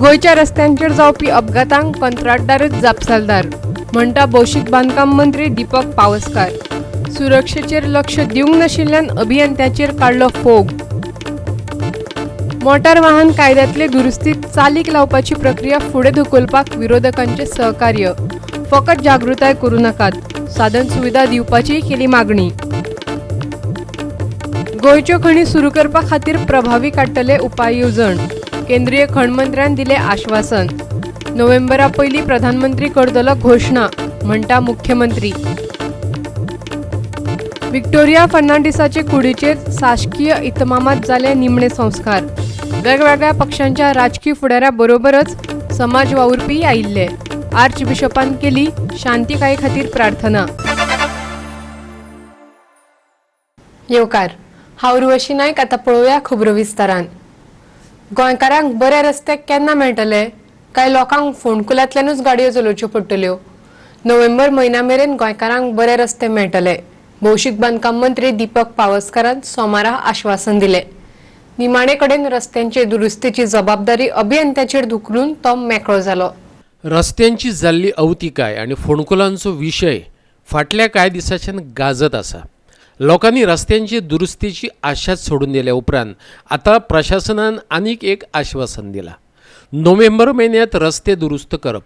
गोयच्या रस्त्यांचेर जावपी अपघातांक कंत्राटदारच जापसालदार म्हणटा भौशीक बांदकाम मंत्री दीपक पावसकार. सुरक्षेचेर लक्ष दिवंक नाशिल्ल्यान अभियंत्याचेर काडलो फोग. मोटार वाहन कायद्यातले दुरुस्तीत चालीक लावपाची प्रक्रिया फुडें धुकलपाक विरोधकांचे सहकार्य. फकत जागृताय करूं नाकात, साधन सुविधा दिवपाची केली मागणी. गोंयच्यो खणी सुरू करपा खातीर प्रभावी काडटले उपाय येवजण. केंद्रीय खण मंत्र्यान दिले आश्वासन. नोव्हेंबरा पयलीं प्रधानमंत्री करतलो घोषणा म्हणटा मुख्यमंत्री. व्हिक्टोरिया फर्नांडिसाचे कुडीचेर शासकीय इतमामात जाले निमणे संस्कार. वेगवेगळ्या पक्षांच्या राजकीय फुडाऱ्या बरोबरच समाज वावुरपी आयिल्ले. आर्च बिशपान केली शांतिकाये खातीर प्रार्थना. येवकार, हांव उर्वशी नायक. आतां पळोवया खबरो विस्तारान. गोंयकारांक बरे रस्ते केन्ना मेळटले? कांय लोकांक फोंडकुलांतल्यानूच गाडयो चलोवच्यो पडटल्यो. नोव्हेंबर म्हयन्या मेरेन गोंयकारांक बरे रस्ते मेळटले. भौशीक बांदकाम मंत्री दीपक पावसकारान सोमारा आश्वासन दिले. निमाणे कडेन रस्त्यांचे दुरुस्तीची जबाबदारी अभियंत्याचेर धुकलून तो मेकळो जालो. रस्त्यांची जाल्ली अवतिकाय आनी फोंडकुलांचो विशय फाटल्या कांय दिसांच्यान गाजत आसा. लोकांनी रस्त्यांची दुरुस्तीची आशाच सोडून दिल्या उपरांत आतां प्रशासनान आनीक एक आश्वासन दिलां. नोव्हेंबर म्हयन्यांत रस्ते दुरुस्त करप.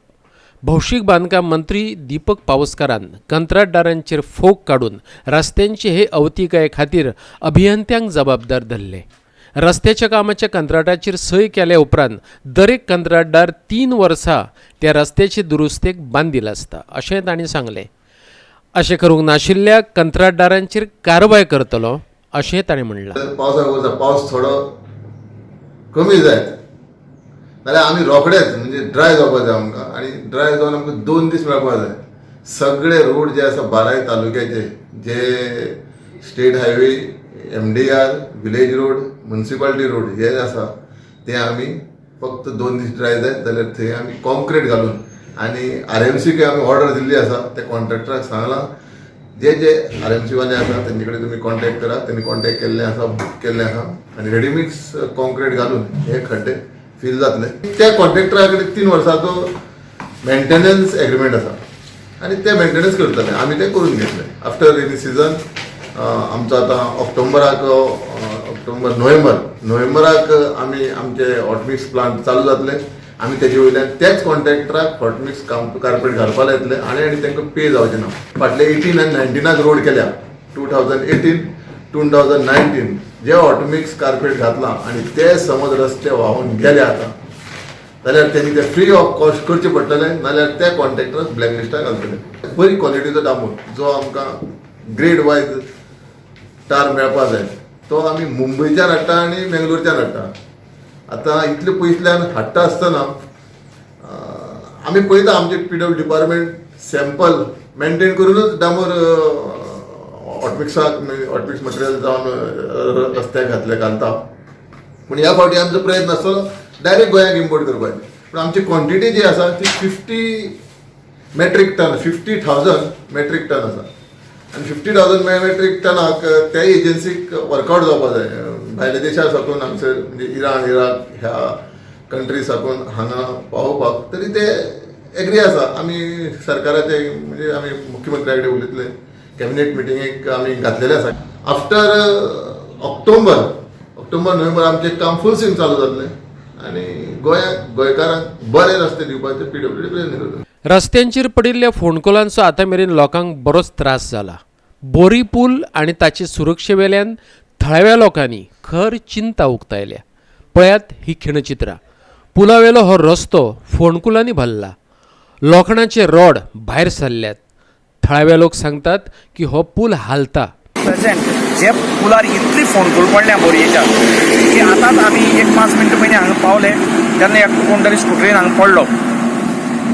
भौशीक बांदकाम मंत्री दीपक पावसकारान कंत्राटदारांचेर फोग काडून रस्त्यांचे हे अवतिकाये खातीर अभियंत्यांक जबाबदार धरले. रस्त्याच्या कामाच्या कंत्राटाचेर सय केल्या उपरांत दरेक कंत्राटदार 3 वर्सां त्या रस्त्याचे दुरुस्तेक बांदील आसता अशें तांणी सांगलें. अशें करूंक नाशिल्ल्या कंत्राटदारांचेर कारवाय करतलो अशें ताणें म्हणलां. पावस थोडो कमी जायत जाल्यार आमी रोखडेच म्हणजे ड्राय जावपाक जाय आमकां. आनी ड्राय जावन आमकां 2 दीस मेळपाक जाय. सगळे रोड जे आसा बाराय तालुक्याचे, जे state highway, MDR, village road, municipality road जे आसा ते आमी फक्त 2 दीस ड्राय जायत जाल्यार थंय आमी कॉन्क्रीट घालून आनी RMCक आमी ऑर्डर दिल्ली आसा. त्या कॉन्ट्रॅक्टराक सांगलां जे RMC वाले आसा तेंचे कडेन तुमी कॉन्टॅक्ट करा. तेणी कॉन्टॅक्ट केल्लें आसा, बूक केल्लें आसा आनी रेडीमिक्स कॉन्क्रीट घालून हे खड्डे फील जातले. त्या कॉन्ट्रॅक्टरा कडेन 3 वर्सांचो मेंटेनन्स एग्रीमेंट आसा आनी ते मेंटेनन्स करतले. आमी ते करून घेतले. आफ्टर रेनी सिजन आमचो आतां नोव्हेंबराक आमी आमचे हॉटमिक्स प्लांट चालू जातले. आमी तेजे वयल्यान तेच कॉन्ट्रॅक्टराक हॉटमिक्स कार्पेट घालपाक येतले आनी तांकां पे जावचें ना. फाटले 18 आनी 19 रोड केल्या. 2018, 2019 जे हॉटमिक्स कार्पेट घातलां आनी ते समज रस्ते व्हांवून गेले आतां जाल्यार तेणी ते फ्री ऑफ कॉस्ट करचे पडटले. नाल्यार त्या कॉन्ट्रॅक्टराक ब्लॅकलिस्टाक घालतले. बरी क्वॉलिटीचो डांबूर जो आमकां ग्रेड वायज टार मेळपाक जाय तो आमी मुंबयच्यान हाडटा आनी मेंगलोरच्यान हाडटा. आतां इतले पयसल्यान हाडटा आसतना आमी पळयता आमचे PW डिपार्टमेंट सॅम्पल मेंटेन करूनच डांबोर हॉटमिक्स मटेरियल जावन रस्त्याक घालता. पूण ह्या फावटी आमचो प्रयत्न आसतलो डायरेक्ट गोंयाक इम्पोर्ट करपाची. पूण आमची क्वॉन्टिटी जी आसा ती 50 मेट्रीक टन, 50,000 मेट्रीक टन आसा. आनी 50,000 मेट्रीक टनाक त्या एजन्सीक वर्कआवट जावपाक जाय. भायल्या देशा साकून हांगसर म्हणजे इराण, इराक ह्या कंट्री साकून हांगा पावोवपाक तरी ते एग्री आसा. आमी सरकाराचे म्हणजे आमी मुख्यमंत्र्या कडेन उलयतले. कॅबिनेट मिटिंगेक आमी घातलेले आसा. आफ्टर ऑक्टोबर नोव्हेंबर आमचें काम फूल स्विंग चालू जातलें आनी गोंयकारांक बरे रस्ते दिवपाचे PWD प्रयत्न करतले. रस्त्यांचेर पडिल्ल्या फोंडकुलांचो आतां मेरेन लोकांक बरोच त्रास जाला. बोरी पूल आनी ताचे सुरक्षे वेल्यान थळाव्या लोकांनी खर चिंता उक्तायल्या. पळयात ही खिणचित्रां. पुलावेलो हो रस्तो फोंडकुलांनी भरला. लोखणाचे रॉड भायर सरल्यात. थळावे लोक सांगतात की हो पूल हालता. प्रेजेंट जे पुलार इतली फोंडकूल पडल्या बोरयेच्या की आतांच आमी 1-5 मिनटां पयलीं हांगा पावले तेन्ना एक कोण तरी स्कुटरीन हांगा पडलो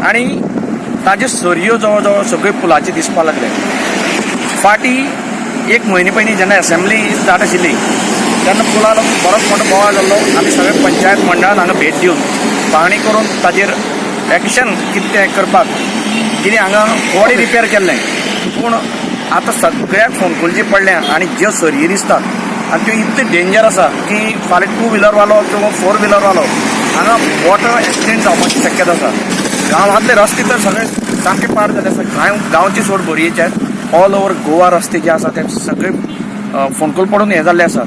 आनी ताजे सरयो जवळ जवळ सगळे पुलाचे दिसपाक लागले. फाटीं 1 म्हयने पयलीं जेन्ना असेंब्ली स्टार्ट आशिल्ली तेन्ना पुला लागून बरोच मोठो बोवाळ जाल्लो. आमी सगळे पंचायत मंडळान हांगा भेट दिवन पाहणी करून ताजेर एक्शन कितें तें करपाक कितें हांगा बॉडी रिपेर केल्लें. पूण आतां सगळ्याक फोंडकूल जी पडल्या आनी ज्यो सरये दिसतात आनी त्यो इतल्यो डेंजर आसा की फाल्यां 2 व्हिलर वालो किंवा 4 व्हिलर वालो हांगा वॉटर एक्सचेंज जावपाची शक्यता आसा. गांवांतले रस्ते तर सगळे सामके पाड जाले आसा. गांवची सोड बोरयेचे आहेत. ऑल ओवर गोवा रस्ते जे आसा ते सगळे फोंडकूल पडून हे जाल्ले आसा.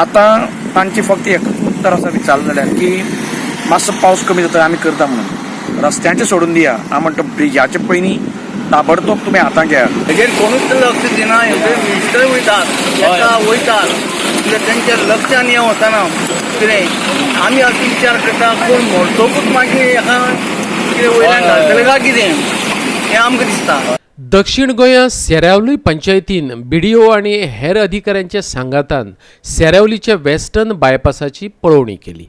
आतां तांची फक्त एकच उत्तर आसा विचारलें जाल्यार की मातसो पावस कमी जाता आमी करता म्हणून. रस्त्यांचे सोडून दिया. हांव म्हणटा ब्रिजाचे पयलीं ताबडतोब तुमी हातांत घेया. हेजेर कोणूच लक्ष दिना. मिनिस्टर वयतात येता वयतात कित्याक तेंचें लक्षान हें वचना. कितें आमी असो विचार करता कोण मरतकूच मागीर हाका कितें वयल्यान घालतलें काय कितें हें आमकां दिसता. दक्षिण गोंया सेरावली पंचायतीन BDO आणि हेर अधिकाऱ्यांच्या सांगातान सेरावलीच्या वेस्टर्न बायपासाची पळोवणी केली.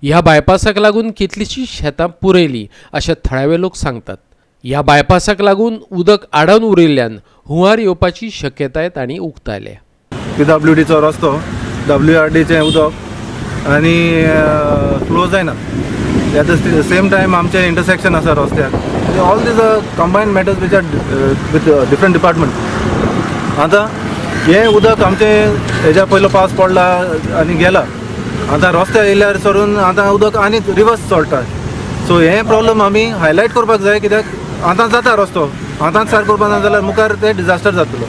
ह्या बायपासाक लागून कितलीशीं शेतां पुरयली अशें थळावे लोक सांगतात. ह्या बायपासाक लागून उदक आडावन उरिल्ल्यान हुंवार येवपाची शक्यताय तांणी उक्तायल्या. PWDचो रस्तो WRDचें उदक आनी फ्लो जायना. एट द सेम टायम आमचें इंटरसेक्शन आसा रस्त्याक. All these combined matters which are with different department. आतां हें उदक आमचें हेज्या पयलो पावस पडला आनी गेला. आतां रस्ते येयल्यार सरून आतां उदक आनी रिवर्स चलता. सो हे प्रॉब्लम आमी हायलायट करपाक जाय कित्याक आतां जाता रस्तो आतांच सारको करपा ना जाल्यार मुखार ते डिजास्टर जातलो.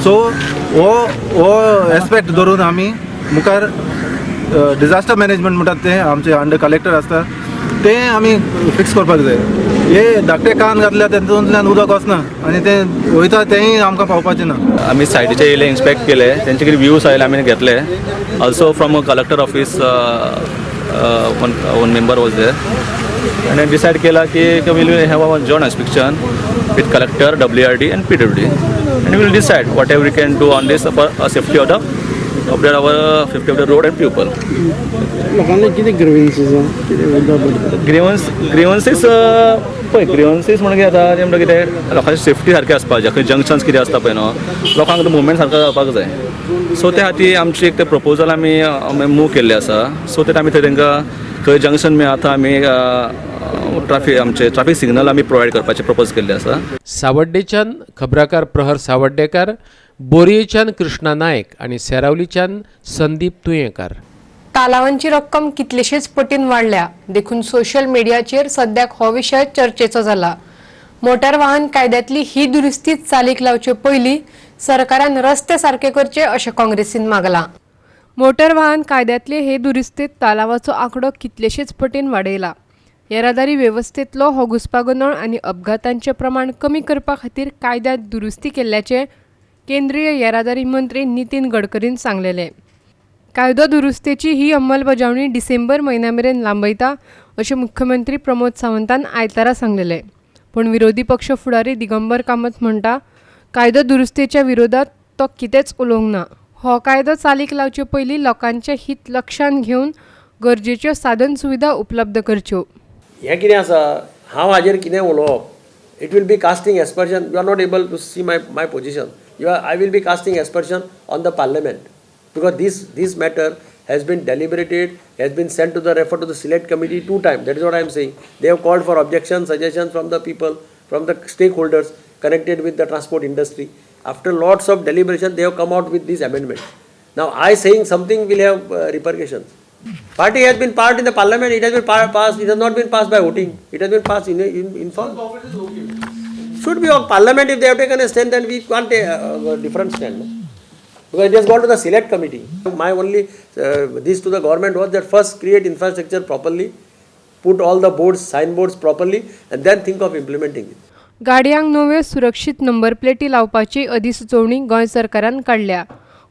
सो हो एस्पेक्ट धरून आमी मुखार डिजास्टर मॅनेजमेंट म्हणटात ते आमचे अंडर कलेक्टर आसता ते आमी फिक्स करपाक जाय. हे धाकटे कान घातल्या तेतूंतल्यान उदक वचना आनी ते वयता तेंय आमकां पावपाचें ना. आमी सायटीचे येयले इन्स्पेक्ट केले तेंचे कितें व्ह्यूज आयले आमी घेतले. Also from collector office one member was there and decide केला की we will have a joint inspection with collector, WRD and PWD and we will decide whatever we can do on this for safety of our safety of the road and people. लोकांना किती ग्रीवन्सीस पळय ग्रीवन्सीस म्हणजे आतां ते म्हणटा कितें लोकांची safety सारकी आसपाक जाय. खंय जंक्शन्स कितें आसता पळय न्हू लोकांक मुवमेंट सारको जावपाक जाय. सो त्या खातीर आमची एक प्रपोजल आमी मूव केल्लें आसा. सो ते आमी थंय तांकां खंय जंक्शन मेळटा आमी ट्राफीक सिग्नल आमी प्रोवायड करपाचें प्रपोज केल्लें आसा. सावड्डेच्यान खबराकार प्रहर सावड्डेकार, बोरयेच्यान कृष्णा नायक आणि सेरावलीच्यान संदीप तुयेंकार. तालावांची रक्कम कितलेशेच पटीन वाडल्या देखून सोशल मीडियाचेर सद्याक हो विशय चर्चेचो जाला. मोटार वाहन कायद्यातली ही दुरुस्ती चालीक लावचे पयलीं सरकारान रस्ते सारके करचे अशें काँग्रेसीन मागलां. मोटार वाहन कायद्यातले हे दुरुस्तीत तालावाचो आंकडो कितलेशेच पटीन वाडयला. येरादारी वेवस्थेतलो हो घुसपागोंदळ आनी अपघातांचें प्रमाण कमी करपा खातीर कायद्यात दुरुस्ती केल्ल्याचें केंद्रीय येरादारी मंत्री नितीन गडकरीन सांगलेलें. कायदो दुरुस्तेची ही अंमलबजावणी डिसेंबर म्हयन्या मेरेन लांबयता अशें मुख्यमंत्री प्रमोद सावंतान आयतारा सांगलेलें. पूण विरोधी पक्ष फुडारी दिगंबर कामत म्हणटा कायदो दुरुस्तेच्या विरोधात तो कितेंच उलोवंक ना. हो कायदो चालीक लावचे पयलीं लोकांचें हित लक्षांत घेवन गरजेच्यो साधन सुविधा उपलब्ध करच्यो. हें कितें आसा हांव हाजेर कितें उलोवप it will be casting aspersion. You are not able to see my position. I will be casting aspersion on the parliament because this matter has been deliberated, has been sent to the refer to the select committee 2 times. That is what I am saying. They have called for objections, suggestions from the people, from the stakeholders connected with the transport industry. After lots of deliberation, they have come out with these amendments. Now, I saying something will have repercussions. Party has been part in the parliament. It has been passed. It has not been passed by voting. It has been passed in form. Should be of parliament. If they have taken a stand, then we can't take a different stand. No? Because it has gone to the select committee. My only this to the government was that first create infrastructure properly, put all the boards, signboards properly, and then think of implementing it. गाडयांक नव्यो सुरक्षीत number प्लेटी लावपाची अधिसुचोवणी गोंय सरकारान काडल्या.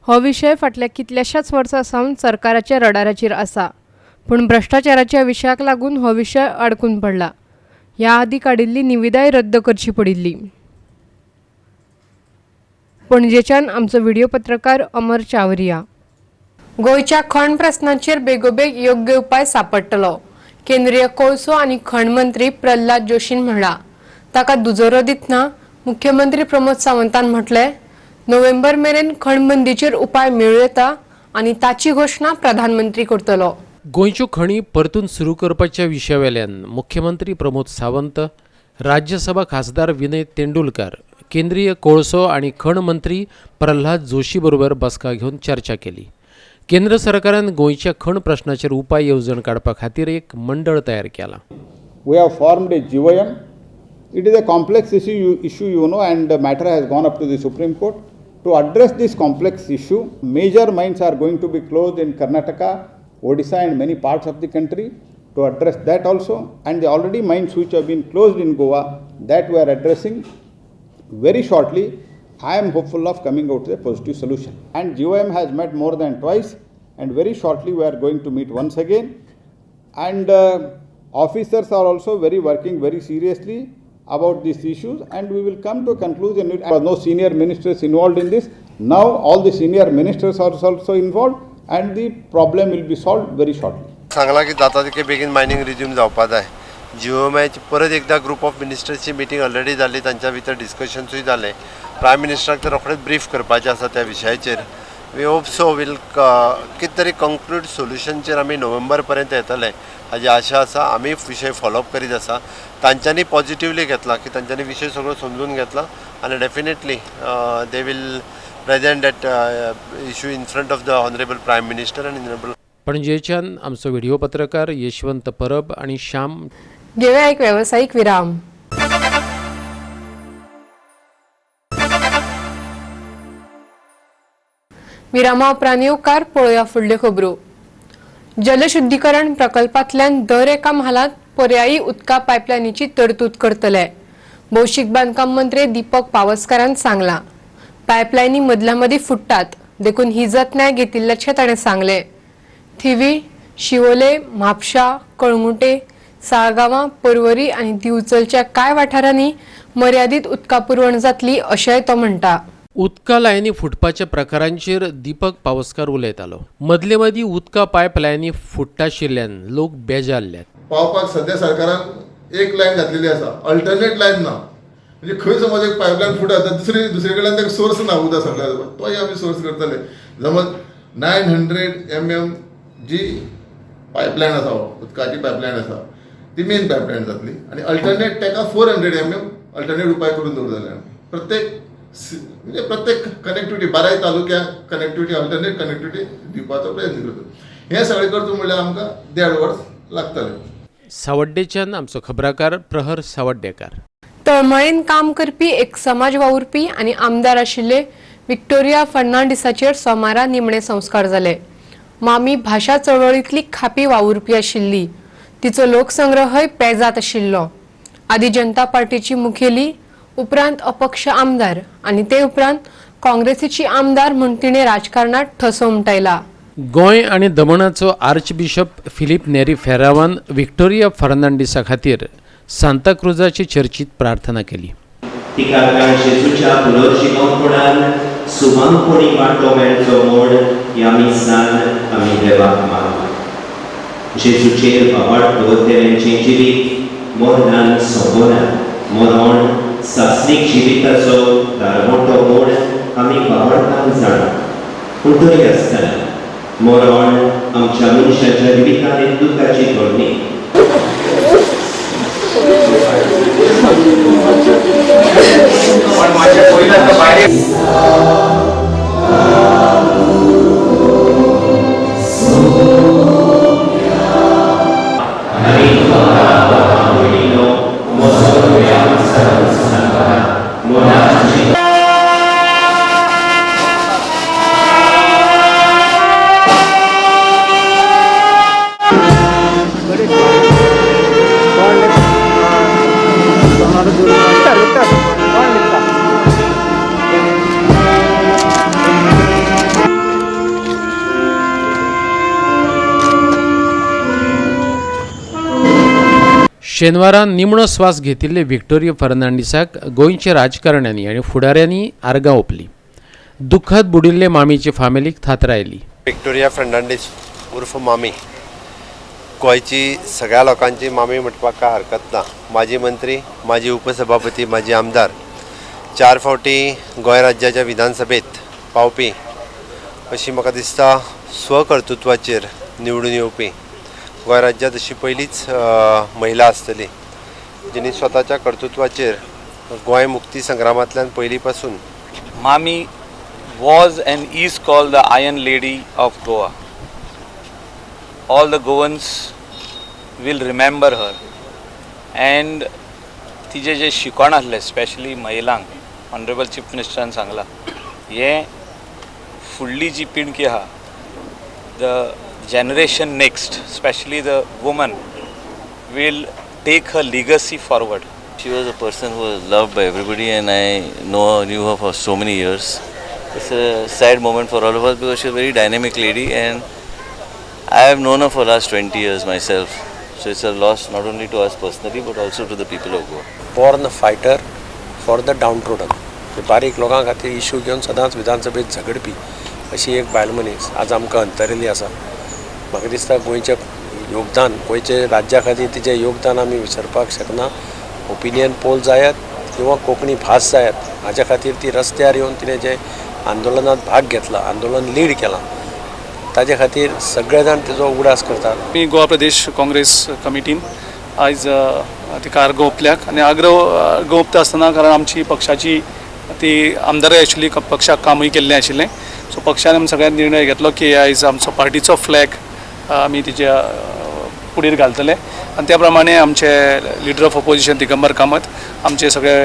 हो विशय फाटल्या कितल्याशाच वर्सां सावन सरकाराच्या रडाराचेर आसा. पूण भ्रष्टाचाराच्या विशयाक लागून हो विशय अडकून पडला. ह्या आदी काडिल्ली निविदाय रद्द करची पडिल्ली. पणजेच्यान आमचो व्हिडिओ पत्रकार अमर चावरिया. गोंयच्या खण प्रस्नांचेर बेगोबेग योग्य उपाय सापडटलो केंद्रीय कोळसो आनी खण मंत्री प्रल्हाद जोशीन म्हणला. ताका दुजोरो दितना मुख्यमंत्री प्रमोद सावंतान म्हटले नोव्हेंबर मेरेन खणबंदीचेर उपाय मेळूं येता आनी ताची घोशणा प्रधानमंत्री करतलो. गोंयच्यो खणी परतून सुरू करपाच्या विशयावेल्यान मुख्यमंत्री प्रमोद सावंत, राज्यसभा खासदार विनय तेंडुलकार, केंद्रीय कोळसो आणि खण मंत्री प्रल्हाद जोशी बरोबर बसका घेवन चर्चा केली. केंद्र सरकारान गोंयच्या खण प्रश्नाचेर उपाय येवजण काडपा खातीर एक मंडळ तयार केला. We have formed a GYM. It is a complex issue, you know, and the matter has gone up to the Supreme Court. To address this complex issue, major mines are going to be closed in Karnataka, Odisha and many parts of the country. To address that also, and the already mines which have been closed in Goa, that we are addressing very shortly. I am hopeful of coming out with a positive solution. And GOM has met more than twice, and very shortly we are going to meet once again. And officers are also working very seriously about these issues, and we will come to a conclusion. There are no senior ministers involved in this. Now all the senior ministers are also involved, and the problem will be solved very shortly. सांगला की जाता तितके बेगीन mining resume जावपा जाय. GOMची परत एकदा group of मिनिस्टर्सची meeting already जाली, तांच्या भितर डिस्कशन्सूय जाले. प्रायम मिनिस्टराक तर रोखडेच ब्रीफ करपाचें आसा त्या विशयाचेर. वी होप सो वील कितें तरी कंक्लूड सोल्युशनचेर आमी नोव्हेंबर पर्यंत येतले हाजी आशा आसा. आमी विशय फॉलोअप करीत आसा. तांच्यांनी पॉझिटिव्हली घेतला की तांच्यांनी विशय सगळो समजून घेतला आनी definitely they will present that issue in front of the honourable prime minister आनी ऑनरेबल. पणजेच्यान आमचो व्हिडिओ पत्रकार यशवंत परब आणि श्याम. घेऊया एक व्यावसायिक विराम. विरामा उपरांत येवकार पळोवया फुडल्यो खबरो. जलशुद्धीकरण प्रकल्पांतल्यान दर एका म्हालांत पर्यायी उदका पायपलायनीची तरतूद करतले. भौशीक बांदकाम मंत्री दीपक पावसकारान सांगला. पायपलायनी मदल्या मदीं फुटतात, देखून ही जतनाय घेतिल्ल्याचें ताणें सांगलें. थिवी, शिवोले, म्हापशा, कळंगुटे, साळगांवां, पर्वरी आनी दिवचलच्या कांय वाठारांनी मर्यादीत उदका पुरवण जातली अशेंय तो म्हणटा. उदका लायनी फुटपाच्या प्रकारांचेर दीपक पावसकार उलयतालो. मदले मदीं उदका पायप लायनी फुट्टा आशिल्ल्यान लोक बेजारल्यात. पावपाक सध्या सरकारान एक लायन घातलेली आसा, अल्टरनेट लायन ना. म्हणजे खंय समज एक पायपलायन फुटा तर दुसरे कडल्यान ताका सोर्स ना उदक सगळ्या तोय आमी सोर्स करतले. समज 900 mm जी पायपलायन आसा, उदकाची पायपलायन आसा ती मेन पायपलायन जातली आनी अल्टरनेट ताका 400 mm अल्टरनेट उपाय करून दवरतले. प्रत्येक कनेक्टिविटी 12 तालुक्याक कनेक्टिविटी अल्टरनेट कनेक्टिविटी दिवपाचो प्रयत्न करता. हें सगळें करचो म्हणल्यार आमकां 1.5 वर्स लागतले. सावड्डेच्यान आमचो खबराकार प्रहर सावड्डेकार. तळमळेन काम करपी एक समाज वावुरपी आनी आमदार आशिल्ले विक्टोरिया फर्नांडिसाचेर सोमारा निमणे संस्कार जाले. मामी भाशा चळवळींतली खापी वावुरपी आशिल्ली. तिचो लोकसंग्रहय पेजात आशिल्लो. आदी जनता पार्टीची मुखेली, उपरांत अपक्ष आमदार आनी ते उपरांत काँग्रेसीची आमदार म्हूण तिणें राजकारणात ठसो उमटयला. गोंय आणि दमणाचो आर्च बिशप फिलीप नेरी फेरावान विक्टोरिया फर्नांडिसा खातीर सांताक्रुजाची चर्चीत प्रार्थना केली. तिका जेजूच्या पुनर्शिकोवपणान सुमांपणी वांटो मेळचो म्हूण ह्या मिसान आमी देवाक मागता. जेजूचेर बाबाड दवरलेलेंचें जिवीत मरणान सोंपना. मरण सासणीक जिविताचो दारमोटो म्हूण आमी बाबडतान जाणा. पूण तरी आसतना मरण आमच्या मनशाच्या जिवितान एक दुखाची तोडणी. शेनवारा निमणो स्वास घेतिल्ले विक्टोरिया फर्नांडिसाक गोंयच्या राजकारण्यांनी आनी फुडाऱ्यांनी आर्गां ओपली. दुख्खात बुडिल्ले मामीचे फामिलीक थात्र आयली. विक्टोरिया फर्नांडीस उर्फ मामी गोंयची सगळ्या लोकांची मामी म्हणपाक काय हरकत ना. माजी मंत्री, माजी उपसभापती, माजी आमदार, 4 फावटी गोंय राज्याच्या विधानसभेत पावपी अशी म्हाका दिसता स्वकर्तृत्वाचेर निवडून येवपी गोंय राज्यांत अशी पयलीच महिला आसतली जिणी स्वताच्या कर्तृत्वाचेर गोंय मुक्ती संग्रामांतल्यान पयली पासून मामी was and is called the Iron Lady of Goa. All the Goans will remember her. And तिजे जे शिकवण आसलें स्पेशली महिलांक ऑनरेबल चीफ मिनिस्टरान सांगलां हे फुडली जी पिणकी आहा the generation next, especially the woman, will take her legacy forward. She was a person who was loved by everybody, and I knew her for so many years. It's a sad moment for all of us because she's a very dynamic lady, and I have known her for the last 20 years myself. So it's a loss not only to us personally but also to the people of Goa. Born a fighter for the downtrodden. बारीक लोकां खातीर issue घेवन सदांच विधानसभेत झगडपी अशी एक बायल मनीस आज आमकां अंतरिल्ली आसा. म्हाका दिसता गोंयचें योगदान गोंयचे राज्या खातीर तिचें योगदान आमी विसरपाक शकना. ओपिनियन पोल जायत किंवा कोंकणी भास जायत हाच्या खातीर ती रस्त्यार येवन तिणें जे आंदोलनात भाग घेतला, आंदोलन लीड केलां, ताजे खातीर सगळे जाण तेजो उगडास करतात. मी गोवा प्रदेश काँग्रेस कमिटीन आयज तिका अर्घ ओंपल्याक आनी अर्घ ओंपता आसतना कारण आमची पक्षाची ती आमदारय आशिल्ली, पक्षाक कामूय केल्लें आशिल्लें. सो पक्षान सगळ्यांनी निर्णय घेतलो की आयज आमचो पार्टीचो फ्लॅग आमी तिच्या कुडीर घालतले आनी त्या प्रमाणे आमचे leader of opposition Digambar Kamat, आमचे सगळे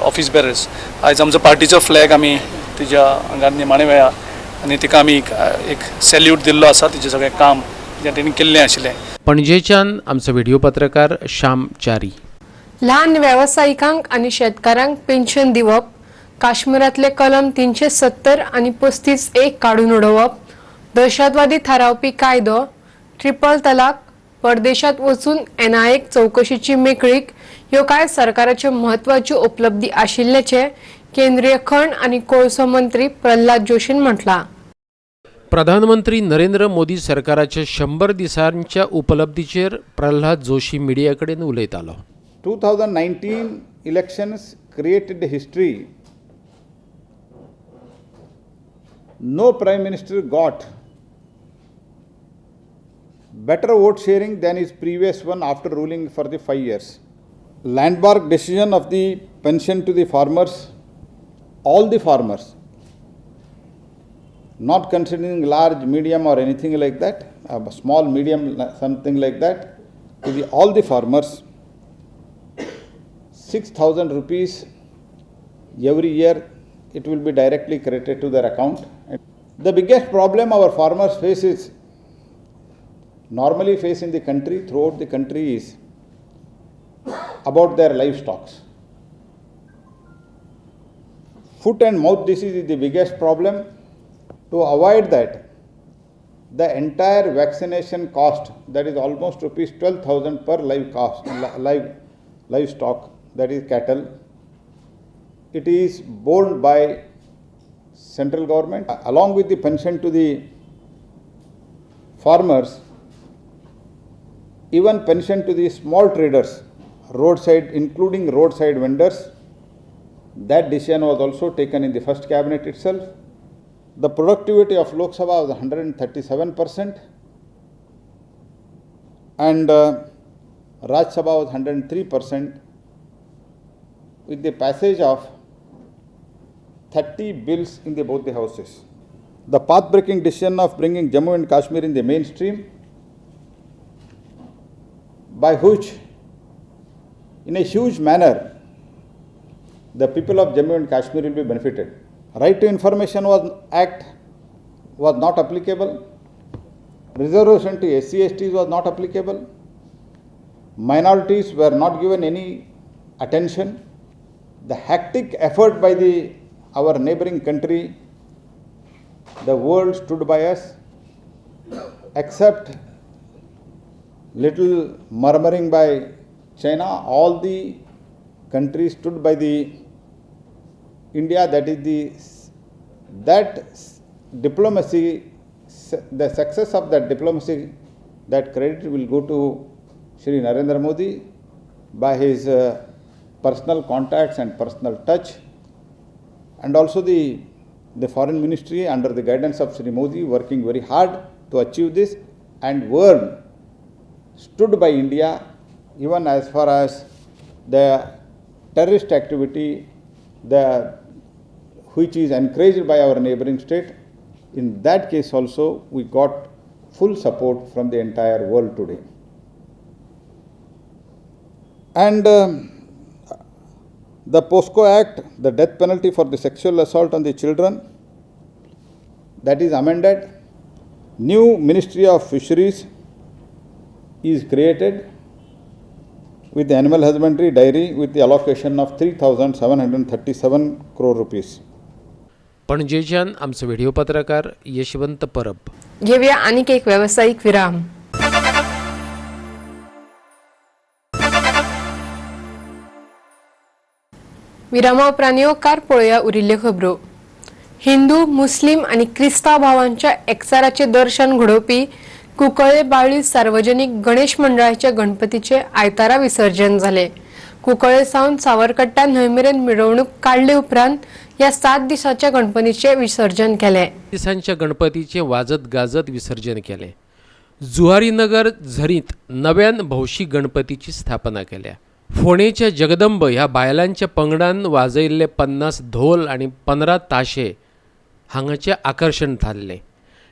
ऑफिस बेरर्स आयज आमचो पार्टीचो फ्लॅग आमी तिच्या आंगार निमाणे वेळा आनी तिका आमी एक सॅल्यूट दिल्लो आसा. तिचें सगळें काम जें तेणी केल्लें आशिल्लें. पणजेच्यान आमचो व्हिडिओ पत्रकार श्याम च्यारी. ल्हान वेवसायिकांक आनी शेतकारांक पेन्शन दिवप, काश्मीरातले कलम 370 आनी 35(1) काडून उडोवप, दहशतवादी थारावपी कायदो, ट्रिपल तलाक, परदेशात वचून NIAक चौकशीची मेकळीक ह्यो कांय सरकाराच्यो म्हत्वाच्यो उपलब्धी आशिल्ल्याचें केंद्रीय खण आनी कोळसो मंत्री प्रल्हाद जोशीन म्हटलां. प्रधानमंत्री नरेंद्र मोदी सरकाराच्या 100 दिसांच्या उपलब्धीचेर प्रल्हाद जोशी मिडिया कडेन उलयतालो. 2019 elections created history. No Prime Minister got better vote sharing than his previous one after ruling for the 5 years. Landmark decision of the pension to the farmers, all the farmers, not considering large, medium or anything like that, small, medium, something like that, to all the farmers, 6,000 rupees every year, it will be directly credited to their account. The biggest problem our farmers normally face in the country, throughout the country, is about their livestock. Foot and mouth disease is the biggest problem. To avoid that, the entire vaccination cost, that is almost rupees 12,000 per livestock, that is cattle, it is borne by central government along with the pension to the farmers. Even pension to the small traders, roadside, including roadside vendors, that decision was also taken in the first cabinet itself. The productivity of Lok Sabha was 137% and Raj Sabha was 103%, with the passage of 30 bills in both the houses. The path-breaking decision of bringing Jammu and Kashmir in the mainstream, by which, in a huge manner, the people of Jammu and Kashmir will be benefited. Right to Information Act was not applicable. Reservation to SC/STs was not applicable. Minorities were not given any attention. The hectic effort by our neighboring country, the world stood by us, except little murmuring by China. All the countries stood by the India. That diplomacy, the success of that diplomacy, that credit will go to Shri Narendra Modi by his personal contacts and personal touch, and also the foreign ministry under the guidance of Shri Modi working very hard to achieve this, and world stood by India even as far as the terrorist activity, which is encouraged by our neighboring state. In that case also, we got full support from the entire world today. And the POSCO Act, the death penalty for the sexual assault on the children, that is amended. New Ministry of Fisheries is created with the animal husbandry dairy with the allocation of 3,737 crore rupees. पणजेच्यान आमचो video पत्रकार यशवंत परब. घेऊया आणीक एक व्यावसायिक विराम. विरामा उपरांत येवकार पळोवया उरिल्ल्यो खबरो. हिंदू, मुस्लिम आणि क्रिस्तांव भावांच्या एकचाराचे दर्शन घडोवपी कुंकळे बाळ्ळी सार्वजनिक गणेश मंडळाच्या गणपतीचे आयतारा विसर्जन जाले. कुंकळे सावन सावरकट्टा न्हंय मेरेन मिरवणूक काढले उपरांत या 7 दिसांच्या गणपतीचे विसर्जन केले. दिसांच्या गणपतीचे वाजत गाजत विसर्जन केले. जुवारीनगर झरीत नव्यान भौशीक गणपतीची स्थापना केल्या. फोणेच्या जगदंब ह्या बायलांच्या पंगडान वाजयल्ले 50 ढोल आणि 15 ताशे हांगाचे आकर्षण थारले.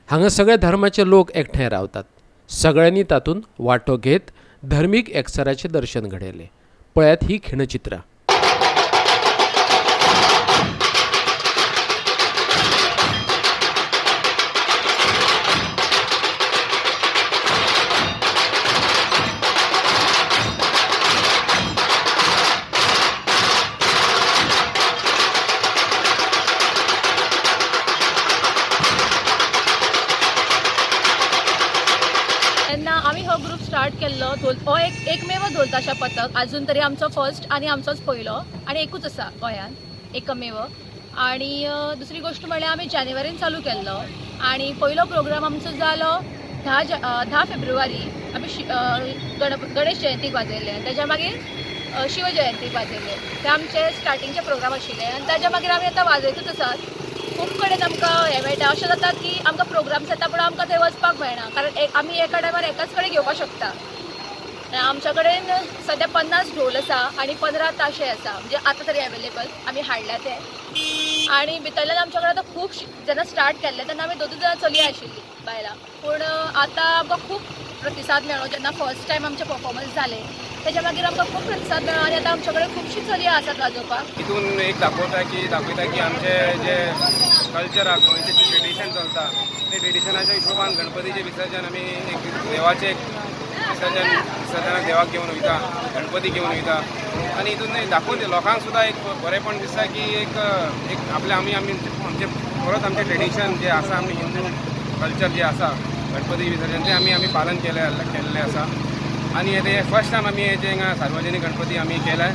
हांगा सगळ्या धर्माचे लोक एकठांय रावतात. सगळ्यांनी तातूंत वांटो घेत धर्मीक एकचाराचे दर्शन घडयले. पळयात ही खिणचित्रां. आम्ही हो ग्रुप स्टार्ट केल्लो हो एकमेव ढोल ताशा पथक अजून तरी आमचो फर्स्ट आणि आमचोच पयलो आणि एकूच आसा गोंयान एकमेव. आणि दुसरी गोष्ट म्हळ्यार आमी जानेवारीन चालू केल्लो आणि पयलो प्रोग्राम आमचो जालो 10 फेब्रुवारी. आमी गणेश जयंतीक वाजयले, ताच्या मागीर शिव जयंतीक वाजयले. ते आमचे स्टार्टिंगचे प्रोग्राम आशिल्ले आणि ताच्या मागीर आमी आतां वाजयतूच आसात. खूब कडेन आमकां हें मेळटा. अशें जाता की आमकां प्रोग्राम्स येता पूण आमकां थंय वचपाक मेळना, कारण आमी एका टायमार एकाच कडेन घेवपाक शकता. आमच्या कडेन सद्या 50 ढोल आसा आणि 15 ताशे आसा, म्हणजे आतां तरी अवेलेबल आमी हाडल्या ते. आणि भितरल्यान आमच्या कडेन आतां खूब जेन्ना स्टार्ट केल्लें तेन्ना आमी 2 जाणां चलयां आशिल्लीं बायलां. पूण आतां आमकां खूब प्रतिसाद मेळ्ळो जेन्ना फर्स्ट टायम आमचे परफॉर्मन्स जाले. त्याच्या मागीर आमकां खूब प्रतिसाद मेळ्ळो आणि आतां आमच्या कडेन खुबशीं चलयां आसात वाजोवपाक. तितून एक दाखयता की आमचे जे कल्चर आसा, गोंयचें जे ट्रेडिशन चलता ते ट्रेडिशनाच्या हिशोबान गणपतीचें विसर्जन आमी एक देवाचें विसर्जनाक देवाक घेवन वयता, गणपती घेवन वयता. आनी हितून दाखोवन लोकांक सुद्दां एक बरेंपण दिसता की एक आपले आमचे परत आमचें ट्रेडिशन जे आसा, आमी हिंदू कल्चर जे आसा गणपती विसर्जन ते आमी पालन केल्लें आसा. आणि ते फर्स्ट टायम आमी हेजे हिंगा सार्वजनीक गणपती आमी केलाय.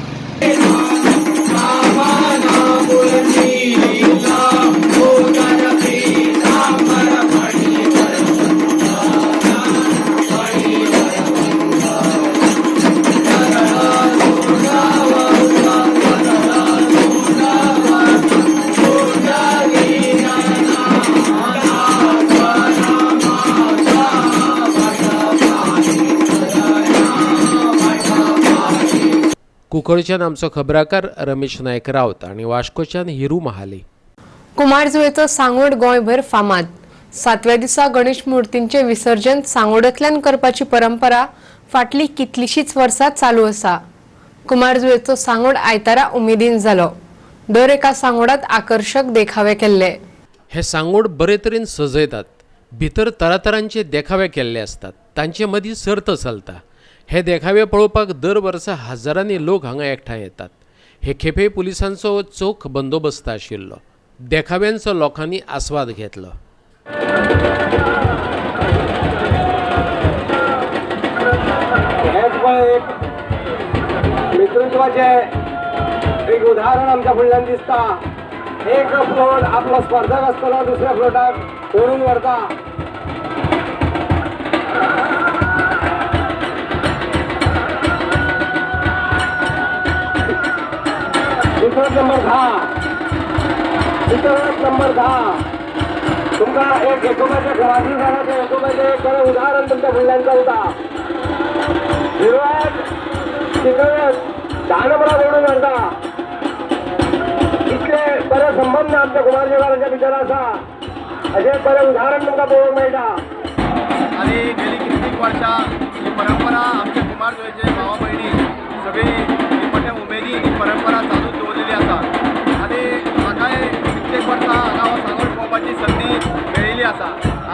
कुंकळच्यान आमचो खबराकार रमेश नायक रावत आणि वास्कोच्यान हिरू महाले. कुमारजुवेचो सांगोड गोंयभर फामाद. 7व्या दिसा गणेश मुर्तींचे विसर्जन सांगोडांतल्यान करपाची परंपरा फाटली कितलीशीच वर्सां चालू आसा. कुमारजुवेचो सांगोड आयतारा उमेदीन जालो. दर एका सांगोडात आकर्षक देखावे केल्ले. हे सांगोड बरे तरेन सजयतात. भितर तरातरांचे देखावे केल्ले असतात. तांचे मदीं सर्त चलता. हे देखावे पळोवपाक दर वर्सा हजारांनी लोक हांगा एकठांय येतात. हे खेपे पुलिसांचो चोख बंदोबस्त आशिल्लो. देखाव्यांचो लोकांनी आस्वाद घेतलो. नेतृत्वाचे एक उदाहरण आमच्या फुडल्यान दिसता. एक फ्लोट आपलो स्पर्धक आसतलो दुसऱ्या फ्लोटाक ओडून व्हरता. चित्ररथ नंबर 10 तुमका एक एकोप्याच्या घरातली झाडाच्या एकोप्याचे एक बरं उदाहरण तुमच्या फुडल्यांचा होता. चित्ररथ 10 नंबरात ओढून आणता. इतके बरं संबंध आमच्या कुमारजीवारांच्या भितर आसा अशें बरें उदाहरण तुमकां पळोवंक मेळटा. आणि गेली कित्येक वर्षां ही परंपरा आमच्या कुमार जुंयेचे भावा भयणी सगळी ही मोठ्या उमेदीन ही परंपरा चालू दवरलेली आसा. आणि म्हाकाय कित्येक वर्सां हांगा हो सांगोड पळोवपाची संदी मेळिल्ली आसा.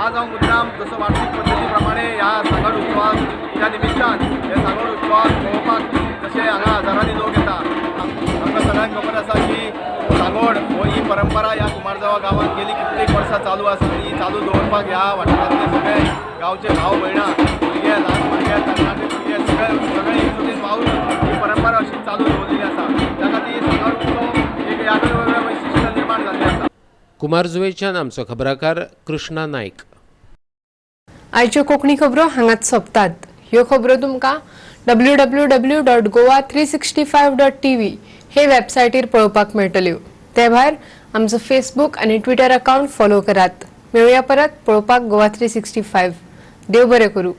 आज हांव मुद्दाम जसो वार्षिक पद्दती प्रमाणे ह्या सांगोड उत्सवाच्या निमित्तान हे सांगोड उत्सवाक पळोवपाक जशे हांगा हजारांनी लोक येता. आमकां सगळ्यांक खबर आसा की सांगोड हो ही परंपरा ह्या कुमारजावा गांवांत गेली कित्येक वर्सां चालू आसा. आनी ही चालू दवरपाक ह्या वाठारांतले सगळे गांवचे भाव भयणां भुरगे ल्हान भुरगे तरणाटे भुरगे सगळे एकजुटीन वावरून ही परंपरा अशी चालू दवरलेली आसा. त्या खातीर सांगोड उत्सव एक वेगळें वेगळें वैशिश्ट्य निर्माण जाल्लें आसा. कुमार जुंयच्यान आमचो खबराकार कृष्णा नायक. आयच्यो कोंकणी खबरो हांगाच सोंपतात. ह्यो खबरो तुमकां www.goa365.tv हे वेबसायटीर पळोवपाक मेळटल्यो. ते भायर आमचो फेसबूक आनी ट्विटर अकाउंट फॉलो करात. मेळुया परत पळोवपाक गोवा 365. देव बरें करूं.